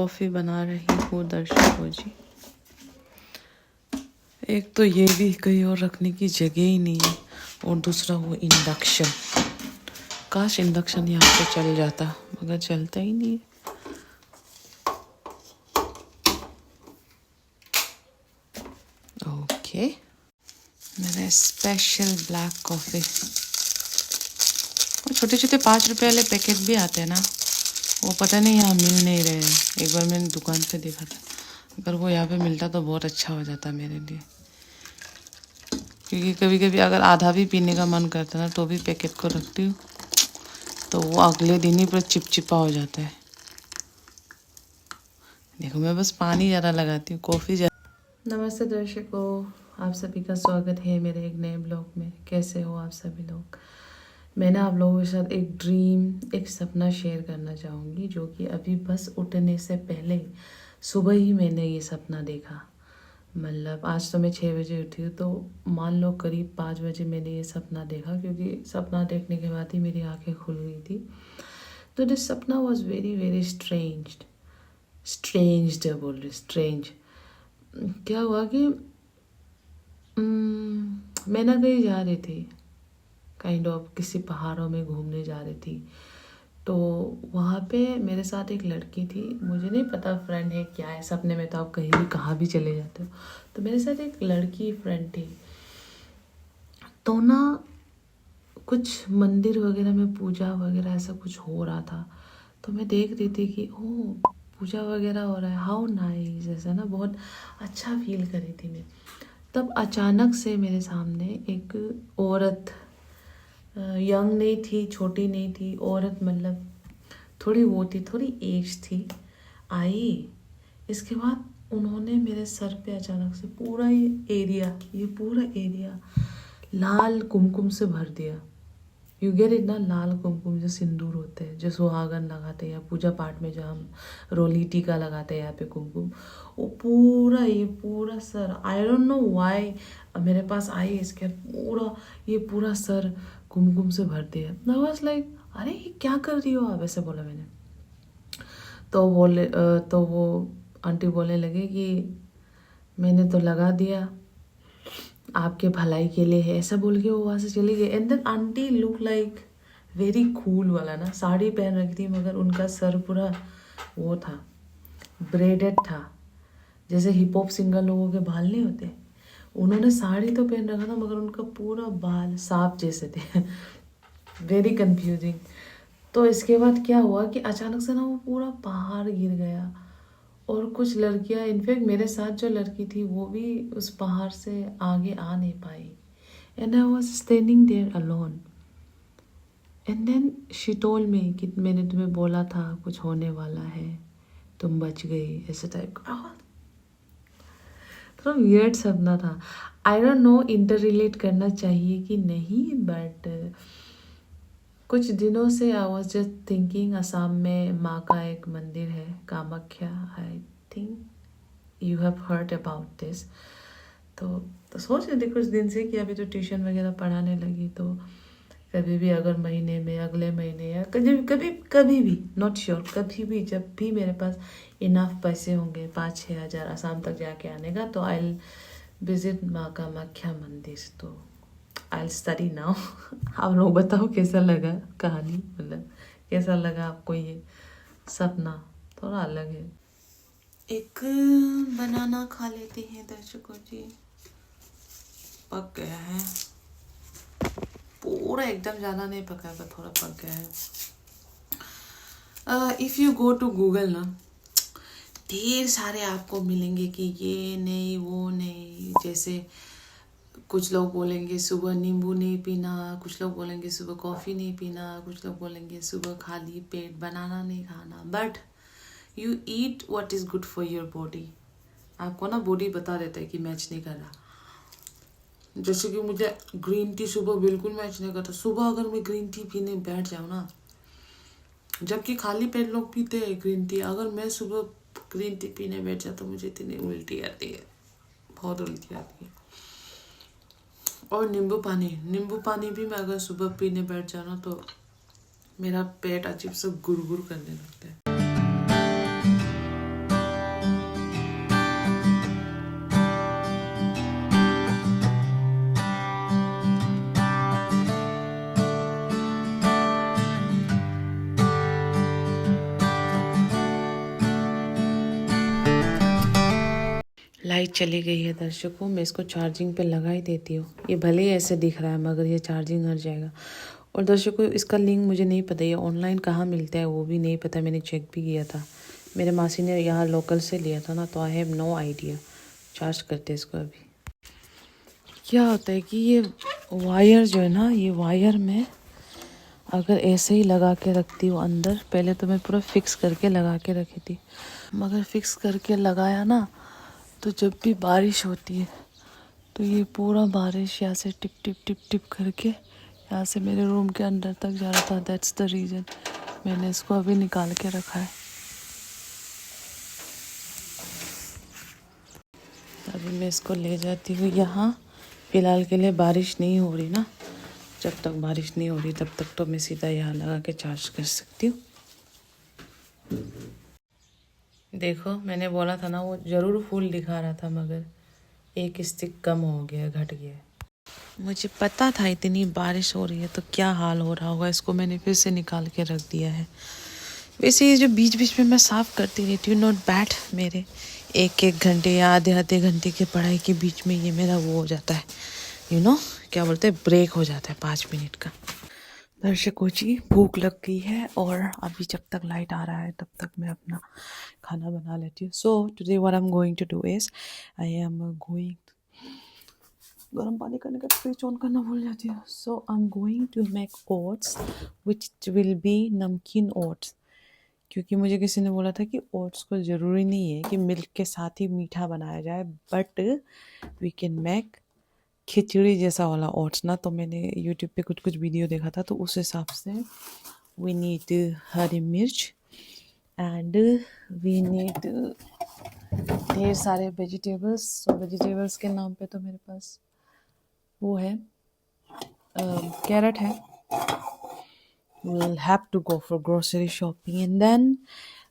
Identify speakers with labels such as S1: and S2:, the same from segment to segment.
S1: Coffee बना रही हूँ दर्शकों जी। एक तो ये भी कहीं और रखने की जगह ही नहीं है, और दूसरा वो इंडक्शन। काश इंडक्शन यहाँ पे चल जाता, मगर चलता ही नहीं है। ओके, मेरा स्पेशल ब्लैक कॉफ़ी। वो छोटे छोटे 5 रुपए वाले पैकेट भी आते हैं ना, वो पता नहीं यहाँ मिल नहीं रहे हैं। एक बार मैंने दुकान पे देखा था, अगर वो यहाँ पे मिलता तो बहुत अच्छा हो जाता मेरे लिए, क्योंकि कभी कभी अगर आधा भी पीने का मन करता है ना तो भी पैकेट को रखती हूँ, तो वो अगले दिन ही पूरा चिपचिपा हो जाता है। देखो मैं बस पानी ज़्यादा लगाती हूँ, कॉफ़ी ज़्यादा। नमस्ते दर्शकों, आप सभी का स्वागत है मेरे एक नए ब्लॉग में। कैसे हो आप सभी लोग? मैं आप लोगों के साथ एक सपना शेयर करना चाहूँगी, जो कि अभी बस उठने से पहले सुबह ही मैंने ये सपना देखा। मतलब आज तो मैं 6 बजे उठी हूँ, तो मान लो करीब 5 बजे मैंने ये सपना देखा, क्योंकि सपना देखने के बाद ही मेरी आंखें खुल गई थी। तो दिस सपना वॉज वेरी वेरी स्ट्रेंज। क्या हुआ कि मैं ना कहीं जा रही थी, काइंड ऑफ किसी पहाड़ों में घूमने जा रही थी। तो वहाँ पे मेरे साथ एक लड़की थी, मुझे नहीं पता फ्रेंड है क्या है, सपने में तो आप कहीं भी कहाँ भी चले जाते हो। तो मेरे साथ एक लड़की फ्रेंड थी, तो ना कुछ मंदिर वगैरह में पूजा वगैरह ऐसा कुछ हो रहा था। तो मैं देख रही थी कि ओह पूजा वगैरह हो रहा है, हाउ नाइस, ऐसा ना बहुत अच्छा फील कर रही थी मैं। तब अचानक से मेरे सामने एक औरत, यंग नहीं थी, छोटी नहीं थी, औरत मतलब थोड़ी वो थी, थोड़ी एज थी, आई। इसके बाद उन्होंने मेरे सर पे अचानक से ये पूरा एरिया लाल कुमकुम से भर दिया। यू गेट इट ना, लाल कुमकुम जो सिंदूर होते हैं, जो सुहागन लगाते हैं या पूजा पाठ में जो हम रोली टीका लगाते हैं यहाँ पे कुमकुम, वो ये पूरा sir, I don't know why मेरे पास आई, इसके ये पूरा सर कुमकुम से भर दिया। आई वाज लाइक अरे ये क्या कर रही हो आप, ऐसे बोला मैंने। तो वो आंटी बोलने लगे कि मैंने तो लगा दिया, आपके भलाई के लिए है, ऐसा बोल के वो वहाँ से चली गई। And then aunty look like very cool वाला ना, साड़ी पहन रखी थी, मगर उनका सर पूरा वो था, ब्रेडेड था, जैसे हिप हॉप सिंगर लोगों के बाल नहीं होते। उन्होंने साड़ी तो पहन रखा था, मगर उनका पूरा बाल सांप जैसे थे। Very confusing. तो इसके बाद क्या हुआ कि अचानक से ना वो पूरा पहाड़ गिर गया, और कुछ लड़कियां, इनफैक्ट मेरे साथ जो लड़की थी वो भी उस पहाड़ से आगे आ नहीं पाई। And I was standing there alone. And then she told me कि मैंने तुम्हें बोला था कुछ होने वाला है, तुम बच गई, ऐसे टाइप का। थोड़ा वियर्ड सपना था। I don't know inter relate करना चाहिए कि नहीं, बट कुछ दिनों से I was just thinking, Assam में माँ का एक मंदिर है, Kamakhya, I think you have heard about this. तो सोच रही थी कुछ दिन से कि अभी तो ट्यूशन वगैरह पढ़ाने लगी, तो कभी भी अगर महीने में, अगले महीने, या कभी भी नॉट श्योर, कभी भी जब भी मेरे पास इनफ पैसे होंगे 5-6 हज़ार असम तक जाके आने का, तो आई विजिट माँ कामाख्या मंदिर। तो आई स्टडी नाउ। आप लोग बताओ कैसा लगा कहानी, मतलब कैसा लगा आपको ये सपना, थोड़ा अलग है। एक बनाना खा लेते हैं दर्शकों जी। पक गया है पूरा, एकदम ज़्यादा नहीं पका है, थोड़ा पक गया है। If you go to Google ना, ढेर सारे आपको मिलेंगे कि ये नहीं वो नहीं, जैसे कुछ लोग बोलेंगे सुबह नींबू नहीं पीना, कुछ लोग बोलेंगे सुबह कॉफ़ी नहीं पीना, कुछ लोग बोलेंगे सुबह खाली पेट बनाना नहीं खाना। But you eat what is good for your body. आपको ना बॉडी बता देता है कि मैच नहीं कर रहा। जैसे कि मुझे ग्रीन टी सुबह बिल्कुल मैच नहीं करता। सुबह अगर मैं ग्रीन टी पीने बैठ जाऊँ ना, जबकि खाली पेट लोग पीते हैं ग्रीन टी, अगर मैं सुबह ग्रीन टी पीने बैठ जाता तो मुझे इतनी उल्टी आती है, बहुत उल्टी आती है। और नींबू पानी भी मैं अगर सुबह पीने बैठ जाऊँ ना, तो मेरा पेट अजीब सा गुरगुर करने लगता है। लाइट चली गई है दर्शकों, मैं इसको चार्जिंग पे लगा ही देती हूँ। ये भले ही ऐसे दिख रहा है मगर ये चार्जिंग हट जाएगा। और दर्शकों इसका लिंक मुझे नहीं पता, ये ऑनलाइन कहाँ मिलता है वो भी नहीं पता, मैंने चेक भी किया था। मेरे मासी ने यहाँ लोकल से लिया था ना, तो I have no idea. Charge करते इसको अभी। क्या होता है कि ये वायर जो है ना, ये वायर में अगर ऐसे ही लगा के रखती हूँ अंदर, पहले तो मैं पूरा फिक्स करके लगा के रखी थी, मगर फिक्स करके लगाया ना तो जब भी बारिश होती है तो ये पूरा बारिश यहाँ से टिप टिप टिप टिप करके यहाँ से मेरे रूम के अंदर तक जा रहा था। दैट्स द रीज़न मैंने इसको अभी निकाल के रखा है। अभी मैं इसको ले जाती हूँ यहाँ। फ़िलहाल के लिए बारिश नहीं हो रही ना, जब तक बारिश नहीं हो रही तब तक तो मैं सीधा यहाँ लगा के चार्ज कर सकती हूँ। देखो मैंने बोला था ना, वो ज़रूर फुल दिखा रहा था मगर एक स्टिक कम हो गया, घट गया। मुझे पता था इतनी बारिश हो रही है तो क्या हाल हो रहा होगा, इसको मैंने फिर से निकाल के रख दिया है। वैसे ये जो बीच बीच में मैं साफ़ करती रहती हूँ, नॉट बैड। मेरे एक एक घंटे या आधे आधे घंटे के पढ़ाई के बीच में ये मेरा वो हो जाता है, यू नो क्या बोलते हैं, ब्रेक हो जाता है 5 मिनट का। दर्शकों जी भूख लग गई है और अभी जब तक लाइट आ रहा है तब तक मैं अपना खाना बना लेती हूँ। So today what I am going to do is I am going, गर्म पानी करने का स्विच ऑन करना भूल जाती हूँ। So I am going to make oats which will be नमकीन ओट्स, क्योंकि मुझे किसी ने बोला था कि ओट्स को ज़रूरी नहीं है कि मिल्क के साथ ही मीठा बनाया जाए, बट वी कैन मेक खिचड़ी जैसा वाला ओट्स ना। तो मैंने यूट्यूब पे कुछ कुछ वीडियो देखा था, तो उस हिसाब से वी नीड हरी मिर्च एंड वी नीड ढेर सारे वेजिटेबल्स। सो वेजिटेबल्स के नाम पे तो मेरे पास वो है, कैरेट है। We'll have to go for grocery shopping, and then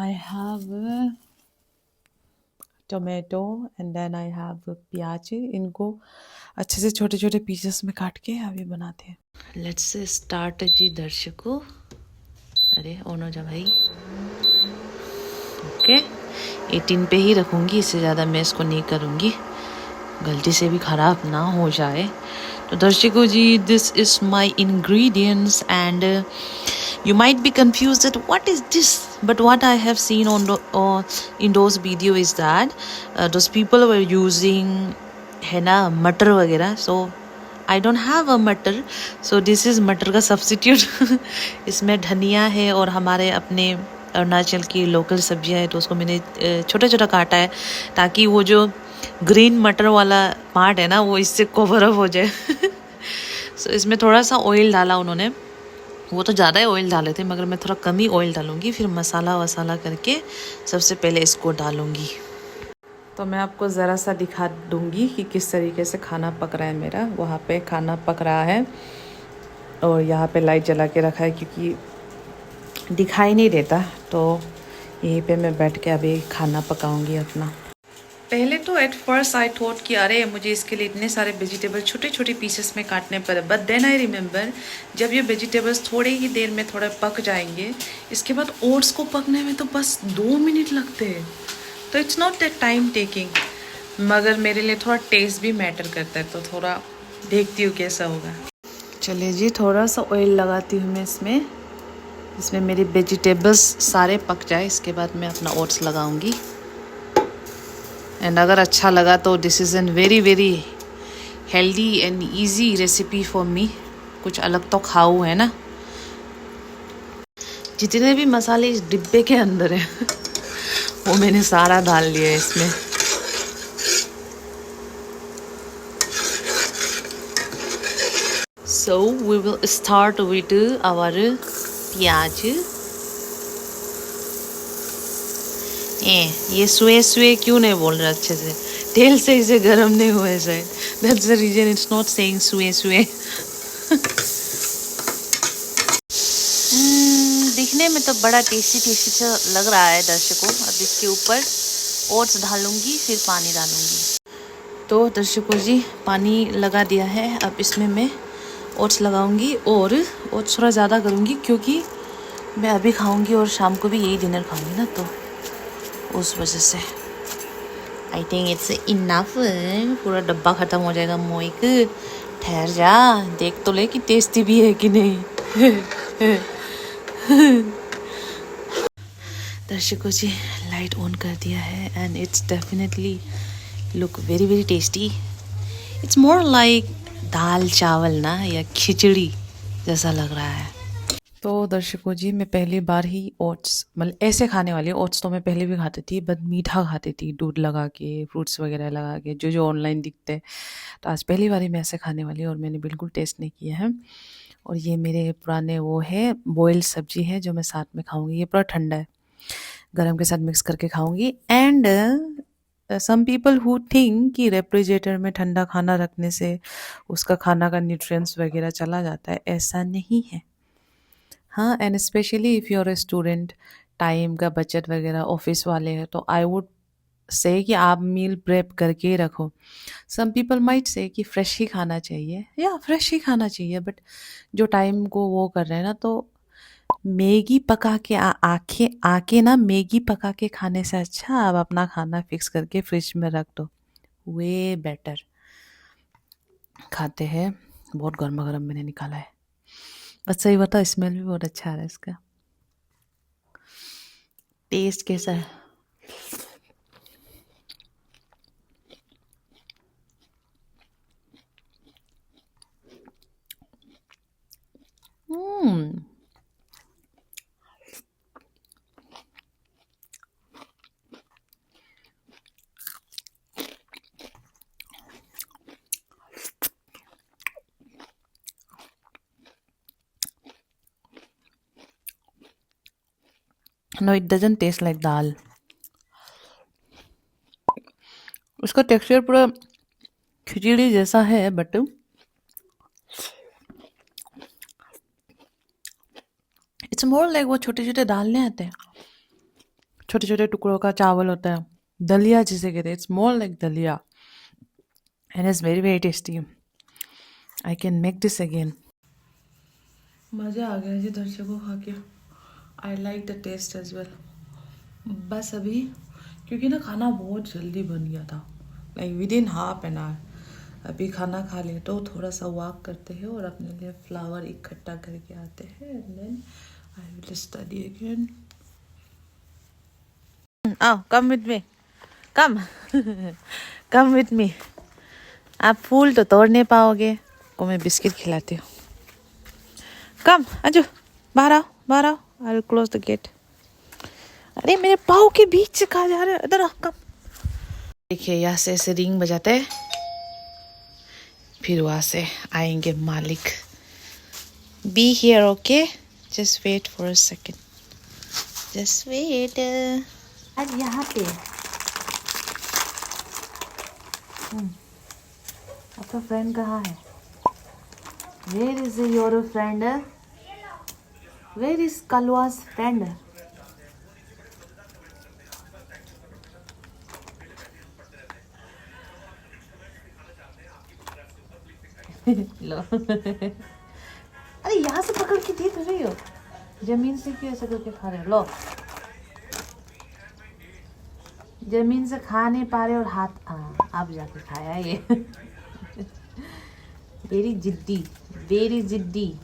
S1: I have tomato and then I have pyaz. इनको अच्छे से छोटे छोटे पीसेस में काट के अभी बनाते हैं। लेट्स स्टार्ट जी दर्शकों। अरे ओनो जा भाई, ओके 18 पे ही रखूँगी, इससे ज़्यादा मैं इसको नहीं करूँगी, गलती से भी ख़राब ना हो जाए। तो दर्शकों जी this is my ingredients and you might be confused that what is this, but what I have seen on in those video is that those people were using है ना मटर वगैरह। so I don't have a मटर, so this is मटर का substitute. इसमें धनिया है और हमारे अपने अरुणाचल की लोकल सब्जियां है, तो उसको मैंने छोटा छोटा काटा है ताकि वो जो ग्रीन मटर वाला पार्ट है ना वो इससे कवर अप हो जाए। so इसमें थोड़ा सा ऑयल डाला उन्होंने, वो तो ज़्यादा ही ऑयल डाले थे मगर मैं थोड़ा कम ही ऑयल डालूँगी, फिर मसाला वसाला करके सबसे पहले इसको डालूँगी। तो मैं आपको ज़रा सा दिखा दूँगी कि किस तरीके से खाना पक रहा है मेरा। वहाँ पे खाना पक रहा है और यहाँ पे लाइट जला के रखा है क्योंकि दिखाई नहीं देता, तो यहीं पे मैं बैठ के अभी खाना पकाऊँगी अपना। पहले तो एट फर्स्ट आई थॉट कि अरे मुझे इसके लिए इतने सारे वेजिटेबल छोटे छोटे पीसेस में काटने पड़े, बट देन आई रिमेंबर जब ये वेजिटेबल्स थोड़े ही देर में थोड़ा पक जाएंगे, इसके बाद ओट्स को पकने में तो बस 2 मिनट लगते हैं, तो it's not that time taking, मगर मेरे लिए थोड़ा टेस्ट भी मैटर करता है, तो थोड़ा देखती हूँ कैसा होगा। चलिए जी थोड़ा सा ऑयल लगाती हूँ मैं इसमें मेरी वेजिटेबल्स सारे पक जाए, इसके बाद मैं अपना ओट्स लगाऊंगी। एंड अगर अच्छा लगा तो this is an very very healthy and easy recipe for me. कुछ अलग तो खाऊं है ना। जितने भी मसाले इस डिब्बे के अंदर हैं वो मैंने सारा डाल लिया है इसमें। So we will start with our प्याज। ये सुए क्यों नहीं बोल रहा अच्छे से, तेल से इसे गर्म नहीं हुआ शायद, that's the reason it's not saying सुए। दिखने में तो बड़ा टेस्टी सा लग रहा है दर्शकों। अब इसके ऊपर ओट्स डालूंगी, फिर पानी डालूंगी। तो दर्शकों जी पानी लगा दिया है, अब इसमें मैं ओट्स लगाऊंगी और ओट्स थोड़ा ज़्यादा करूंगी क्योंकि मैं अभी खाऊंगी और शाम को भी यही डिनर खाऊंगी ना, तो उस वजह से। I think it's enough. पूरा डब्बा ख़त्म हो जाएगा मोइक। ठहर जा, देख तो ले कि टेस्टी भी है कि नहीं। दर्शकों जी, लाइट ऑन कर दिया है and it's definitely look very very tasty. It's more like dal chawal ना, या खिचड़ी जैसा लग रहा है। तो दर्शकों जी, मैं पहली बार ही ओट्स, मतलब ऐसे खाने वाली ओट्स तो मैं पहले भी खाती थी, बट मीठा खाती थी, दूध लगा के, फ्रूट्स वगैरह लगा के, जो जो ऑनलाइन दिखते हैं। तो आज पहली बार ही मैं ऐसे खाने वाली हूँ और मैंने बिल्कुल टेस्ट नहीं किया है। और ये मेरे पुराने वो है, बॉइल्ड सब्जी है जो मैं साथ में खाऊंगी। ये पूरा ठंडा है, गरम के साथ मिक्स करके खाऊंगी। And some people who think कि रेफ्रिजरेटर में ठंडा खाना रखने से उसका खाना का न्यूट्रिएंट्स वगैरह चला जाता है, ऐसा नहीं है। हाँ, and specially if you are a student, time का बचत वगैरह ऑफिस वाले हैं, तो आई वुड से कि आप मील प्रेप करके ही रखो। सम पीपल माइट से कि फ्रेश ही खाना चाहिए, या फ्रेश ही खाना चाहिए, बट जो टाइम को वो कर रहे हैं ना, तो मैगी पका के आके आके ना, मैगी पका के खाने से अच्छा आप अपना खाना फिक्स करके फ्रिज में रख दो, वे बेटर। खाते हैं, बहुत गर्मा गर्म मैंने निकाला है। बस सही बताओ, स्मेल भी बहुत अच्छा आ रहा है इसका। टेस्ट कैसा है? Hmm, no, it doesn't taste like dal. उसका टेक्सचर पूरा खिचड़ी जैसा है, बट इट्स मोर लाइक वो छोटे छोटे दाल नहीं आते हैं, छोटे छोटे टुकड़ों का चावल होता है, दलिया जिसे कहते हैं। It's more like daliya and it's very very tasty. I can make this again. मज़ा आ गया जी दर्शकों खा के। I like the taste as well. बस अभी, क्योंकि ना खाना बहुत जल्दी बन गया था, like with in half an hour. अभी खाना खा ले तो थोड़ा सा वॉक करते हैं और अपने लिए फ्लावर इकट्ठा करके आते हैं, and then I will study again. आओ, come with me, come. Come with me. आप फूल तो तोड़ नहीं पाओगे, को मैं बिस्किट खिलाती हूँ। कम अजू, बाहर आओ, बाहर आओ। I will close the gate. अरे मेरे पाँव के बीच से कहा जा रहा है, इधर आओ, कम। देखिए, यहाँ से ऐसे रिंग बजाते हैं, फिर वहाँ से आएंगे मालिक। Be here, okay, just wait for a second, just wait. आज यहाँ पे आपका फ्रेंड कहाँ है? Where is your friend? Where is कलवा's फ्रेंड? लो। अरे यहाँ से पकड़ के देख रही हो, जमीन से क्यों ऐसा करके खा रहे हो? लो, जमीन से खा नहीं पा रहे और हाथ अब जाके खाया ये। वेरी जिद्दी, वेरी जिद्दी।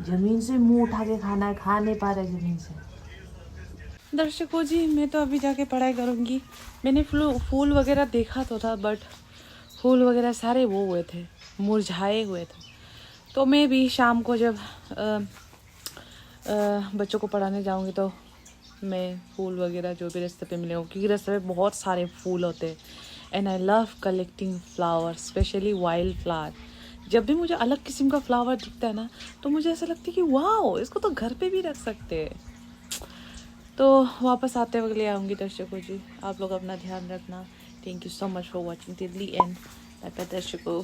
S1: जमीन से मुंह उठा के खाना है, खा नहीं पा रहे जमीन से। दर्शकों जी, मैं तो अभी जाके पढ़ाई करूँगी। मैंने फूल वगैरह देखा तो था, बट फूल वगैरह सारे वो हुए थे, मुरझाए हुए थे। तो मैं भी शाम को जब बच्चों को पढ़ाने जाऊँगी तो मैं फूल वगैरह जो भी रास्ते पे मिले हो, क्योंकि रास्ते पे बहुत सारे फूल होते हैं and I love collecting flower, specially wild flower. जब भी मुझे अलग किस्म का फ्लावर दिखता है ना, तो मुझे ऐसा लगता है कि वाह, इसको तो घर पे भी रख सकते हैं। तो वापस आते वक्त ले आऊँगी दर्शकों जी। आप लोग अपना ध्यान रखना। Thank you so much for watching till the end. Bye bye दर्शकों।